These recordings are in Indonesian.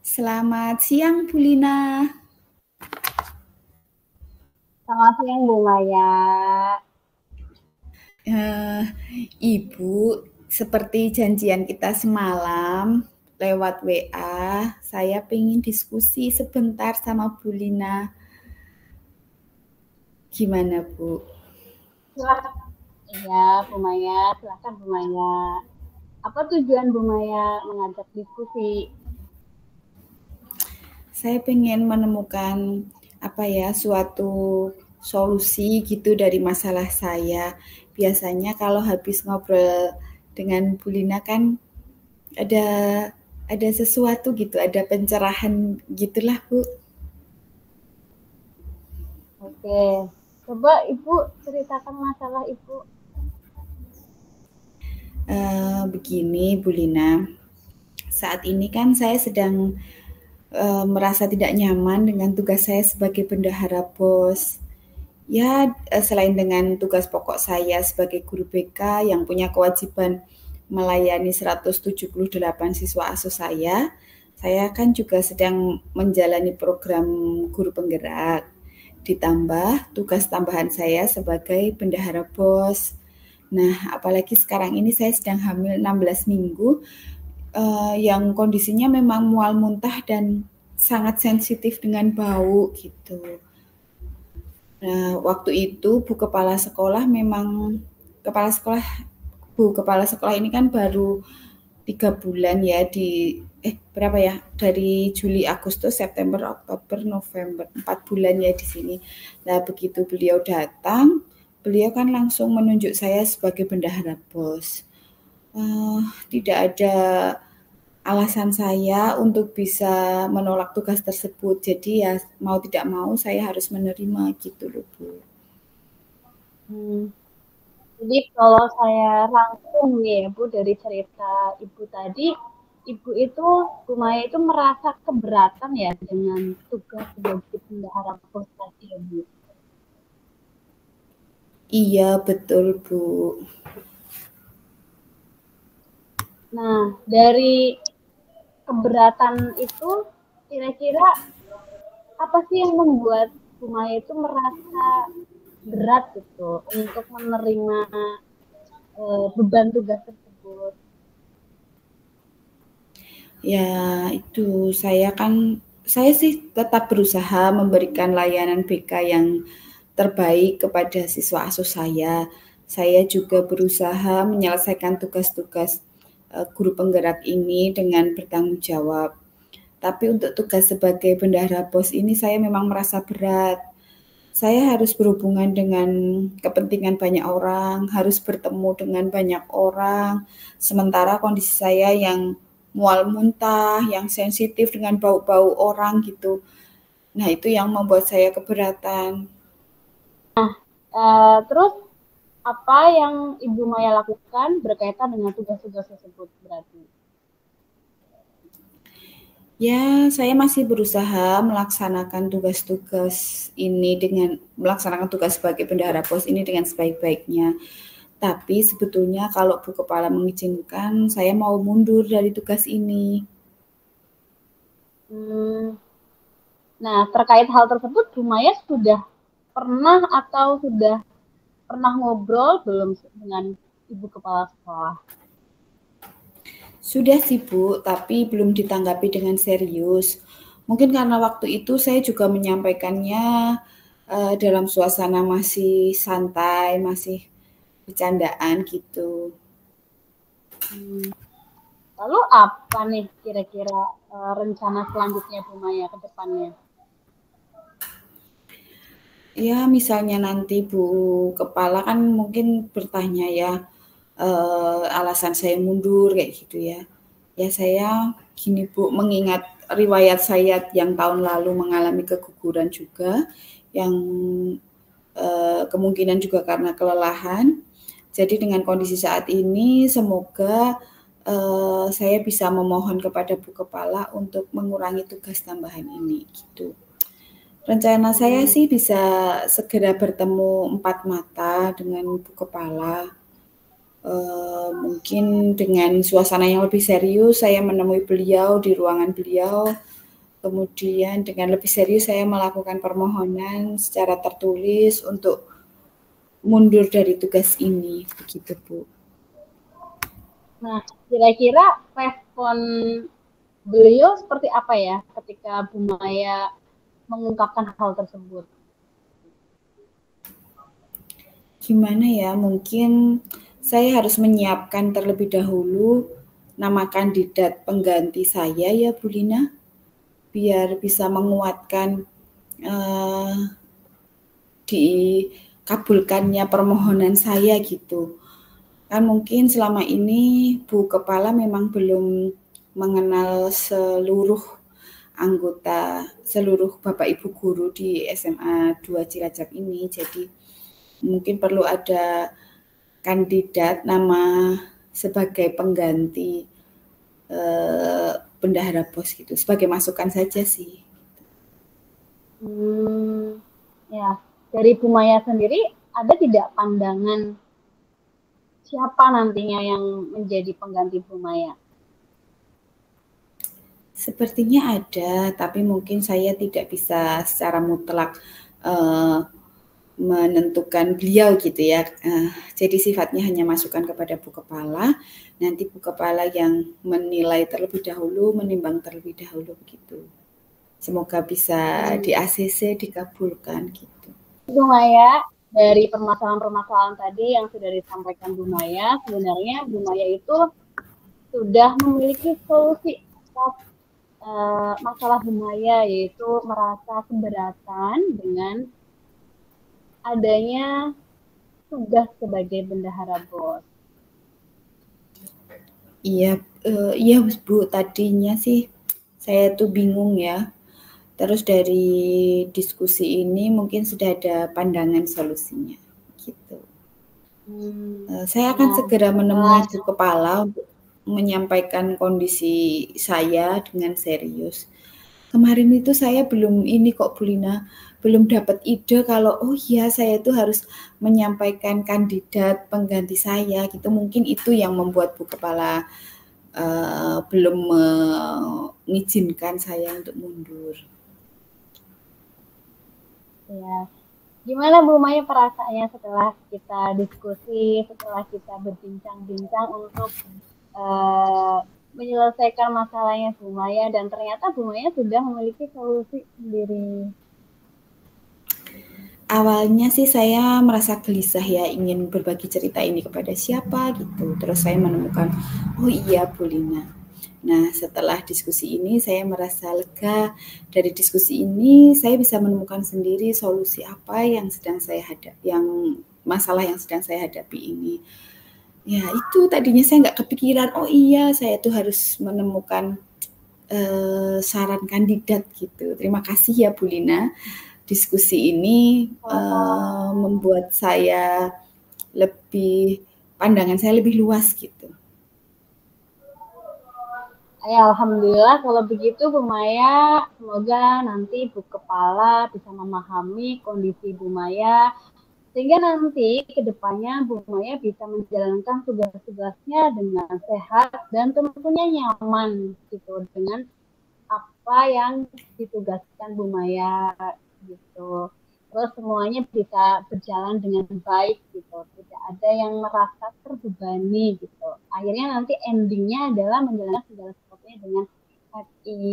Selamat siang, Bu Lina. Selamat siang Bu Maya. Eh, Ibu, seperti janjian kita semalam lewat WA, saya pengen diskusi sebentar sama Bu Lina. Gimana, Bu? Silakan. Iya, Bu Maya, silakan Bu Maya. Apa tujuan Bu Maya mengajak diskusi? Saya pengen menemukan suatu solusi gitu dari masalah saya. Biasanya kalau habis ngobrol dengan Bu Lina kan ada ada sesuatu gitu, ada pencerahan gitulah, Bu. Oke, coba Ibu ceritakan masalah Ibu. Begini, Bu Lina, saat ini kan saya sedang merasa tidak nyaman dengan tugas saya sebagai bendahara BOS. Ya, selain dengan tugas pokok saya sebagai guru BK yang punya kewajiban melayani 178 siswa asuh saya kan juga sedang menjalani program guru penggerak. Ditambah tugas tambahan saya sebagai bendahara BOS. Nah, apalagi sekarang ini saya sedang hamil 16 minggu, yang kondisinya memang mual muntah dan sangat sensitif dengan bau gitu. Nah, waktu itu Bu Kepala Sekolah ini kan baru 3 bulan ya berapa ya, dari Juli Agustus September Oktober November, 4 bulan ya di sini. Nah, begitu beliau datang, beliau kan langsung menunjuk saya sebagai bendahara BOS. Tidak ada alasan saya untuk bisa menolak tugas tersebut. Jadi ya mau tidak mau saya harus menerima gitu loh, Bu. Hmm, jadi kalau saya rangkum nih ya Bu dari cerita Ibu tadi, Ibu itu, Bu Maya itu merasa keberatan ya dengan tugas sebagai bendahara pos tadi ya Bu. Iya, betul, Bu. Nah, dari keberatan itu kira-kira apa sih yang membuat Bu Maya itu merasa berat gitu untuk menerima beban tugas tersebut? Ya, itu saya sih tetap berusaha memberikan layanan BK yang terbaik kepada siswa asuh saya. Saya juga berusaha menyelesaikan tugas-tugas guru penggerak ini dengan bertanggung jawab. Tapi untuk tugas sebagai bendahara BOS ini saya memang merasa berat. Saya harus berhubungan dengan kepentingan banyak orang, harus bertemu dengan banyak orang, sementara kondisi saya yang mual muntah, yang sensitif dengan bau-bau orang gitu. Nah, itu yang membuat saya keberatan. Terus apa yang Ibu Maya lakukan berkaitan dengan tugas-tugas tersebut berarti? Ya, saya masih berusaha melaksanakan tugas-tugas ini dengan melaksanakan tugas sebagai bendahara BOS ini dengan sebaik-baiknya. Tapi sebetulnya kalau Bu Kepala mengizinkan, saya mau mundur dari tugas ini. Hmm, nah, terkait hal tersebut, Bu Maya sudah pernah atau sudah pernah ngobrol belum dengan Ibu Kepala Sekolah? Sudah sih Bu, tapi belum ditanggapi dengan serius. Mungkin karena waktu itu saya juga menyampaikannya dalam suasana masih santai, masih bercandaan gitu. Hmm. Lalu apa nih kira-kira rencana selanjutnya Bu Maya ke depannya? Ya, misalnya nanti Bu Kepala kan mungkin bertanya ya, alasan saya mundur kayak gitu ya. Ya saya gini Bu, mengingat riwayat saya yang tahun lalu mengalami keguguran juga, yang kemungkinan juga karena kelelahan. Jadi dengan kondisi saat ini semoga saya bisa memohon kepada Bu Kepala untuk mengurangi tugas tambahan ini gitu. Rencana saya Hmm, sih bisa segera bertemu empat mata dengan Bu Kepala. Mungkin dengan suasana yang lebih serius, saya menemui beliau di ruangan beliau. kemudian dengan lebih serius saya melakukan permohonan secara tertulis untuk mundur dari tugas ini, begitu Bu. Nah, kira-kira respon beliau seperti apa ya ketika Bu Maya mengungkapkan hal tersebut? Gimana ya, mungkin saya harus menyiapkan terlebih dahulu nama kandidat pengganti saya ya Bu Lina, biar bisa menguatkan dikabulkannya permohonan saya gitu. Kan mungkin selama ini Bu Kepala memang belum mengenal seluruh anggota, seluruh Bapak Ibu guru di SMA 2 Cilacap ini. Jadi mungkin perlu ada kandidat nama sebagai pengganti bendahara BOS gitu, sebagai masukan saja sih. Ya, dari Bu Maya sendiri ada tidak pandangan siapa nantinya yang menjadi pengganti Bu Maya? Sepertinya ada, tapi mungkin saya tidak bisa secara mutlak menentukan beliau gitu ya. Jadi sifatnya hanya masukan kepada Bu Kepala. Nanti Bu Kepala yang menilai terlebih dahulu, menimbang terlebih dahulu begitu. Semoga bisa di ACC dikabulkan gitu. Bu Maya, dari permasalahan-permasalahan tadi yang sudah disampaikan Bu Maya, sebenarnya Bu Maya itu sudah memiliki solusi masalah Bu Maya, yaitu merasa keberatan dengan adanya tugas sebagai bendahara BOS. Iya, iya Bu, tadinya sih saya tuh bingung ya. Terus dari diskusi ini mungkin sudah ada pandangan solusinya gitu. Saya akan segera menemui Bu Kepala untuk menyampaikan kondisi saya dengan serius. Kemarin itu saya belum ini kok Bu Lina, belum dapat ide kalau oh iya saya itu harus menyampaikan kandidat pengganti saya gitu. Mungkin itu yang membuat Bu Kepala belum mengizinkan saya untuk mundur. Ya, gimana Bu Maya perasaannya setelah kita diskusi, setelah kita berbincang-bincang untuk menyelesaikan masalahnya Bu Maya, dan ternyata Bu Maya sudah memiliki solusi sendiri? Awalnya sih saya merasa gelisah ya, ingin berbagi cerita ini kepada siapa gitu. Terus saya menemukan, oh iya Bu Lina. Nah setelah diskusi ini saya merasa lega. Dari diskusi ini saya bisa menemukan sendiri solusi apa yang sedang saya hadapi, masalah yang sedang saya hadapi ini. Ya itu tadinya saya nggak kepikiran, oh iya saya tuh harus menemukan saran kandidat gitu. Terima kasih ya Bu Lina. Diskusi ini membuat saya pandangan saya lebih luas gitu. Ya, alhamdulillah kalau begitu Bu Maya, semoga nanti Bu Kepala bisa memahami kondisi Bu Maya, sehingga nanti ke depannya Bu Maya bisa menjalankan tugas-tugasnya dengan sehat dan tentunya nyaman gitu dengan apa yang ditugaskan Bu Maya gitu. Terus semuanya bisa berjalan dengan baik gitu, tidak ada yang merasa terbebani gitu. Akhirnya nanti endingnya adalah menjalankan segala sesuatunya dengan happy.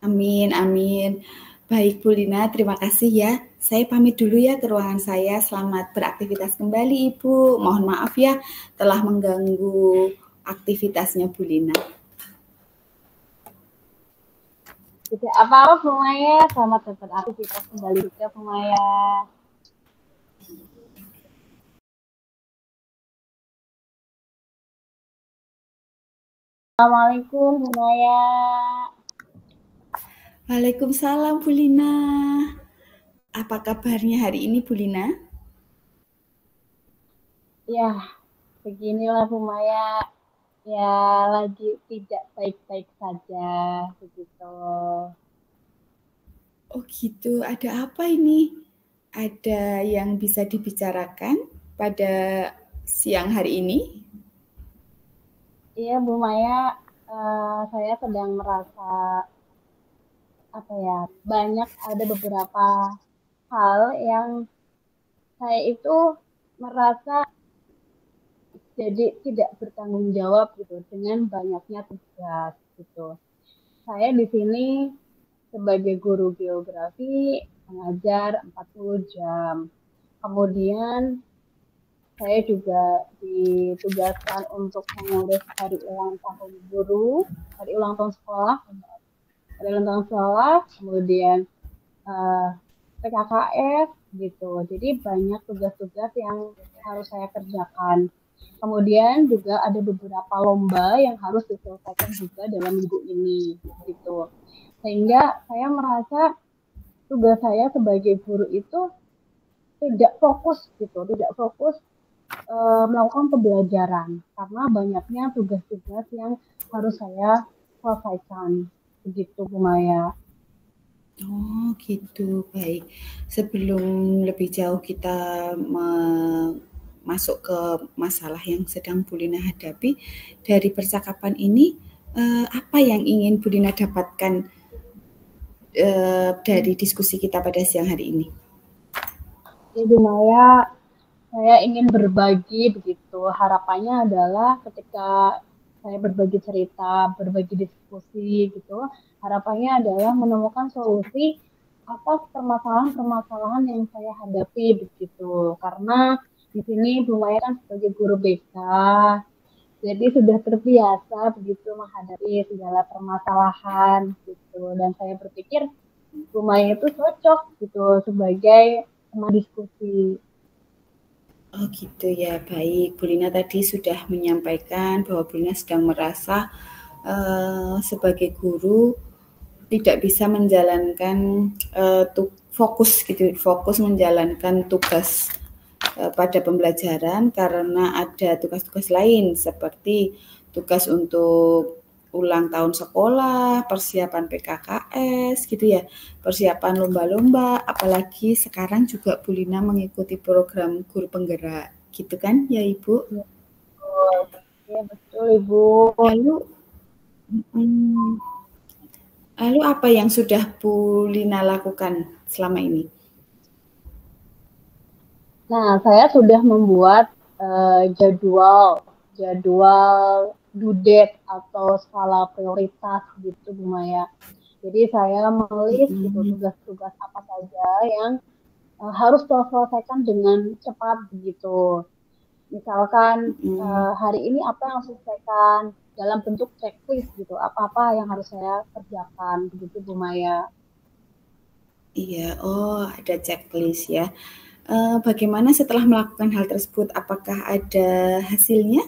Amin, amin. Baik Bu Lina, terima kasih ya. Saya pamit dulu ya ke ruangan saya. Selamat beraktivitas kembali Ibu. Mohon maaf ya telah mengganggu aktivitasnya Bu Lina. Tidak apa-apa Bu Maya, selamat dapat aktivitas kembali juga Bu Maya. Assalamualaikum Bu Maya. Waalaikumsalam Bu Lina. Apa kabarnya hari ini Bu Lina? Ya, beginilah Bu Maya. Ya, lagi tidak baik-baik saja begitu. Oh gitu, ada apa ini? Ada yang bisa dibicarakan pada siang hari ini? Iya Bu Maya, saya sedang merasa apa ya, banyak ada beberapa hal yang saya itu merasa jadi tidak bertanggung jawab gitu dengan banyaknya tugas gitu. Saya di sini sebagai guru geografi mengajar 40 jam. Kemudian saya juga ditugaskan untuk mengurus hari ulang tahun guru, hari ulang tahun sekolah, hari ulang tahun sekolah, kemudian eh, PKKS gitu. Jadi banyak tugas-tugas yang harus saya kerjakan. Kemudian juga ada beberapa lomba yang harus diselesaikan juga dalam minggu ini gitu. Sehingga saya merasa tugas saya sebagai guru itu tidak fokus gitu, tidak fokus melakukan pembelajaran karena banyaknya tugas-tugas yang harus saya selesaikan. Begitu Bu Maya. Oh, gitu. Baik. Sebelum lebih jauh kita masuk ke masalah yang sedang Bu Lina hadapi, dari percakapan ini apa yang ingin Bu Lina dapatkan dari diskusi kita pada siang hari ini? Jadi Bu Maya, saya ingin berbagi begitu. Harapannya adalah ketika saya berbagi cerita, berbagi diskusi gitu, harapannya adalah menemukan solusi atas permasalahan-permasalahan yang saya hadapi begitu. Karena di sini Bu Maya kan sebagai guru BK, jadi sudah terbiasa begitu menghadapi segala permasalahan gitu. Dan saya berpikir Bu Maya itu cocok gitu sebagai teman diskusi. Oh gitu ya, baik. Bu Lina tadi sudah menyampaikan bahwa Bu Lina sedang merasa sebagai guru tidak bisa menjalankan fokus gitu, fokus menjalankan tugas pada pembelajaran karena ada tugas-tugas lain seperti tugas untuk ulang tahun sekolah, persiapan PKKS gitu ya, persiapan lomba-lomba, apalagi sekarang juga Bu Lina mengikuti program guru penggerak gitu kan ya Ibu? Ya betul Ibu. Lalu lalu apa yang sudah Bu Lina lakukan selama ini? Nah, saya sudah membuat jadwal due date atau skala prioritas gitu Bu Maya. Jadi saya menulis gitu tugas-tugas apa saja yang harus diselesaikan dengan cepat begitu. Misalkan hari ini apa yang harus diselesaikan dalam bentuk checklist gitu, apa-apa yang harus saya kerjakan begitu Bu Maya. Iya, oh ada checklist ya. Bagaimana setelah melakukan hal tersebut? Apakah ada hasilnya?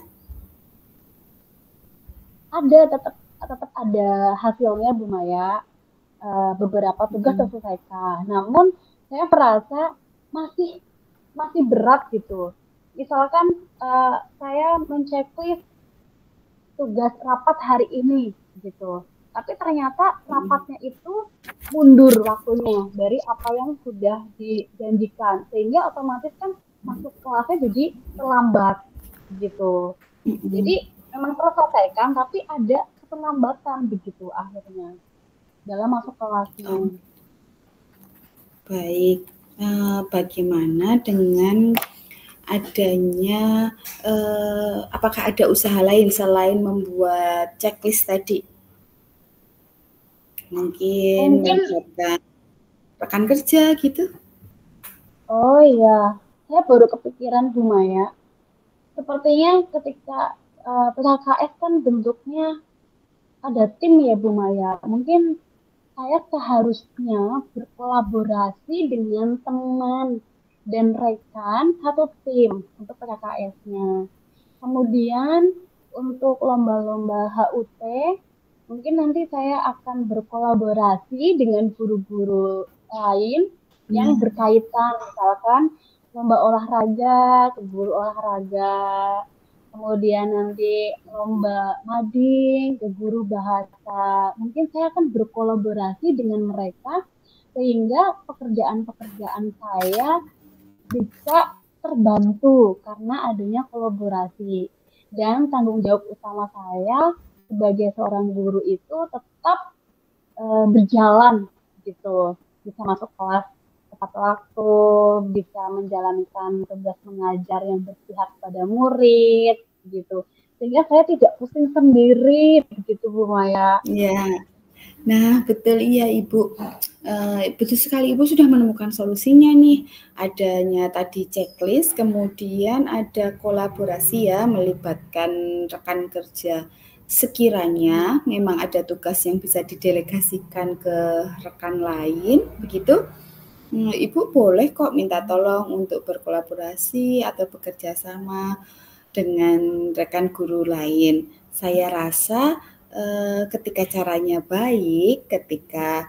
Ada tetap ada hasilnya Bu Maya. Beberapa tugas terselesaikan. Namun saya merasa masih masih berat gitu. Misalkan saya menceklis tugas rapat hari ini gitu. Tapi ternyata rapatnya itu mundur waktunya dari apa yang sudah dijanjikan. Sehingga otomatis kan masuk kelasnya jadi terlambat gitu. Jadi memang terselesaikan tapi ada keterlambatan begitu akhirnya dalam masuk kelasnya. Oh, baik. Bagaimana dengan adanya apakah ada usaha lain selain membuat checklist tadi? Mungkin melibatkan rekan kerja gitu? Oh iya, saya baru kepikiran Bu Maya. Sepertinya ketika PKKS kan bentuknya ada tim ya Bu Maya. Mungkin saya seharusnya berkolaborasi dengan teman dan rekan satu tim untuk PKKS-nya. Kemudian untuk lomba-lomba HUT, mungkin nanti saya akan berkolaborasi dengan guru-guru lain yang berkaitan, misalkan lomba olahraga, ke guru olahraga, kemudian nanti lomba mading, ke guru bahasa. Mungkin saya akan berkolaborasi dengan mereka sehingga pekerjaan-pekerjaan saya bisa terbantu karena adanya kolaborasi. Dan tanggung jawab utama saya sebagai seorang guru itu tetap berjalan gitu, bisa masuk kelas tepat waktu, bisa menjalankan tugas mengajar yang berpihak pada murid gitu, sehingga saya tidak pusing sendiri begitu Bu Maya. Ya, nah betul iya Ibu. Betul sekali, Ibu sudah menemukan solusinya nih. Adanya tadi checklist, kemudian ada kolaborasi ya, melibatkan rekan kerja. Sekiranya memang ada tugas yang bisa didelegasikan ke rekan lain, begitu, Ibu boleh kok minta tolong untuk berkolaborasi atau bekerja sama dengan rekan guru lain. Saya rasa ketika caranya baik, ketika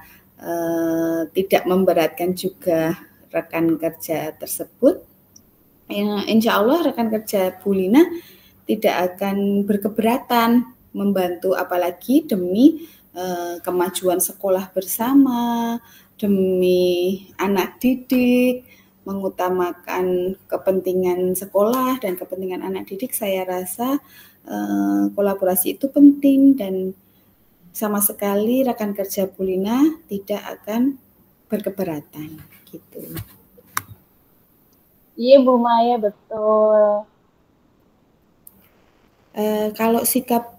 tidak memberatkan juga rekan kerja tersebut, insya Allah rekan kerja Bu Lina tidak akan berkeberatan membantu, apalagi demi kemajuan sekolah bersama, demi anak didik, mengutamakan kepentingan sekolah dan kepentingan anak didik. Saya rasa kolaborasi itu penting dan sama sekali rekan kerja Bu Lina tidak akan berkeberatan gitu. Iya Bu Maya, betul. Kalau sikap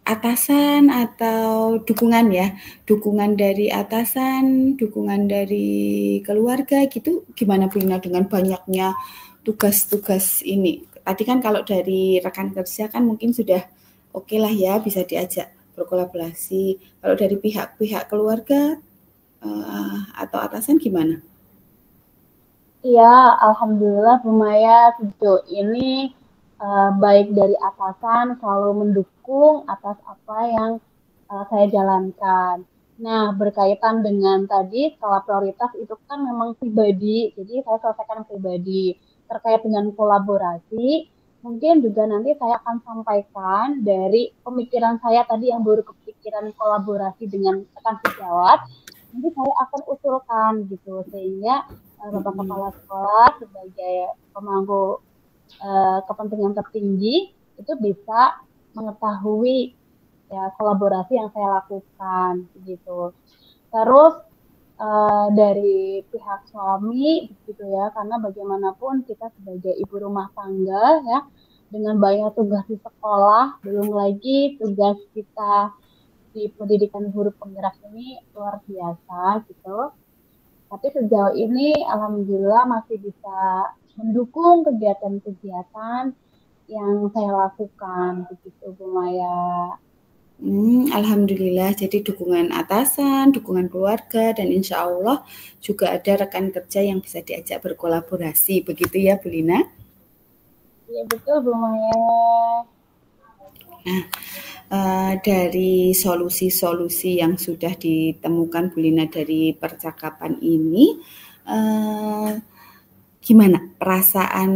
atasan atau dukungan ya, dukungan dari atasan, dukungan dari keluarga gitu, gimana Bu Lina dengan banyaknya tugas-tugas ini? Tadi kan kalau dari rekan kerja kan mungkin sudah oke lah ya, bisa diajak berkolaborasi. Kalau dari pihak-pihak keluarga atau atasan gimana? Iya, alhamdulillah Bu Maya sejauh ini baik dari atasan selalu mendukung atas apa yang saya jalankan. Nah, berkaitan dengan tadi skala prioritas itu kan memang pribadi, jadi saya selesaikan pribadi. Terkait dengan kolaborasi, mungkin juga nanti saya akan sampaikan dari pemikiran saya tadi yang baru kepikiran kolaborasi dengan rekan sejawat, nanti saya akan usulkan gitu, sehingga Bapak Kepala Sekolah sebagai pemangku kepentingan tertinggi itu bisa mengetahui ya kolaborasi yang saya lakukan gitu. Terus dari pihak suami gitu ya, karena bagaimanapun kita sebagai ibu rumah tangga ya, dengan banyak tugas di sekolah, belum lagi tugas kita di pendidikan guru penggerak ini luar biasa gitu. Tapi sejauh ini alhamdulillah masih bisa mendukung kegiatan-kegiatan yang saya lakukan begitu Bu Maya. Alhamdulillah, jadi dukungan atasan, dukungan keluarga, dan insya Allah juga ada rekan kerja yang bisa diajak berkolaborasi, begitu ya Bu Lina? Iya betul Bu Maya. Nah, dari solusi-solusi yang sudah ditemukan Bu Lina dari percakapan ini, gimana perasaan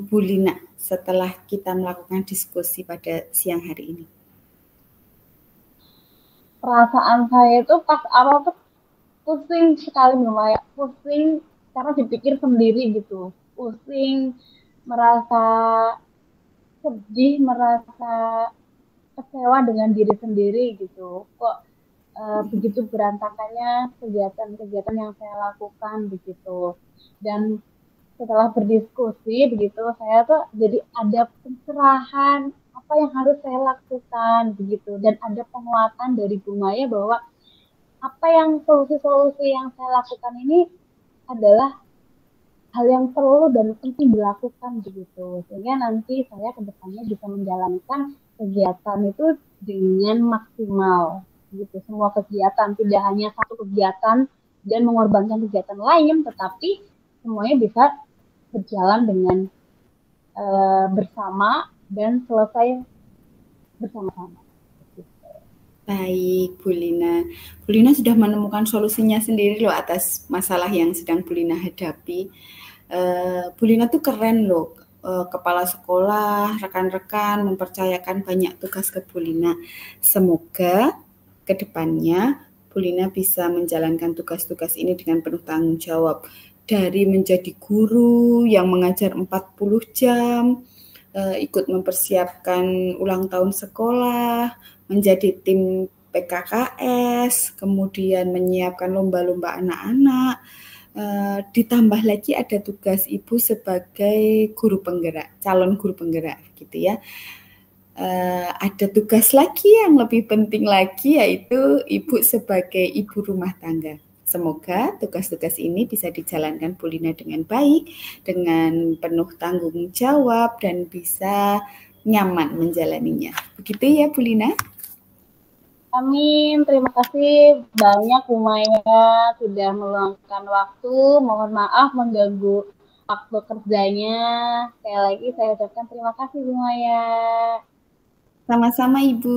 Bu Lina setelah kita melakukan diskusi pada siang hari ini? Perasaan saya itu pas awal tuh pusing sekali Bu Maya, pusing karena dipikir sendiri gitu, pusing, merasa sedih, merasa kecewa dengan diri sendiri gitu. Kok begitu berantakannya kegiatan-kegiatan yang saya lakukan begitu. Dan setelah berdiskusi begitu, saya tuh jadi ada pencerahan apa yang harus saya lakukan begitu. Dan ada penguatan dari Bu Maya bahwa apa yang solusi-solusi yang saya lakukan ini adalah hal yang perlu dan penting dilakukan begitu, sehingga nanti saya kedepannya bisa menjalankan kegiatan itu dengan maksimal gitu, semua kegiatan, tidak hanya satu kegiatan dan mengorbankan kegiatan lain, tetapi semuanya bisa berjalan dengan bersama dan selesai bersama-sama. Baik, Bu Lina. Bu Lina sudah menemukan solusinya sendiri loh atas masalah yang sedang Bu Lina hadapi. Bu Lina tuh keren loh, kepala sekolah, rekan-rekan mempercayakan banyak tugas ke Bu Lina. Semoga ke depannya Bu Lina bisa menjalankan tugas-tugas ini dengan penuh tanggung jawab. Dari menjadi guru yang mengajar 40 jam, ikut mempersiapkan ulang tahun sekolah, menjadi tim PKKS, kemudian menyiapkan lomba-lomba anak-anak, ditambah lagi ada tugas ibu sebagai guru penggerak, calon guru penggerak gitu ya. Ada tugas lagi yang lebih penting lagi, yaitu ibu sebagai ibu rumah tangga. Semoga tugas-tugas ini bisa dijalankan Bu Lina dengan baik, dengan penuh tanggung jawab, dan bisa nyaman menjalaninya. Begitu ya Bu Lina? Amin, terima kasih banyak Bu Maya sudah meluangkan waktu. Mohon maaf mengganggu waktu kerjanya. Sekali lagi saya ucapkan terima kasih Bu Maya. Sama-sama Ibu.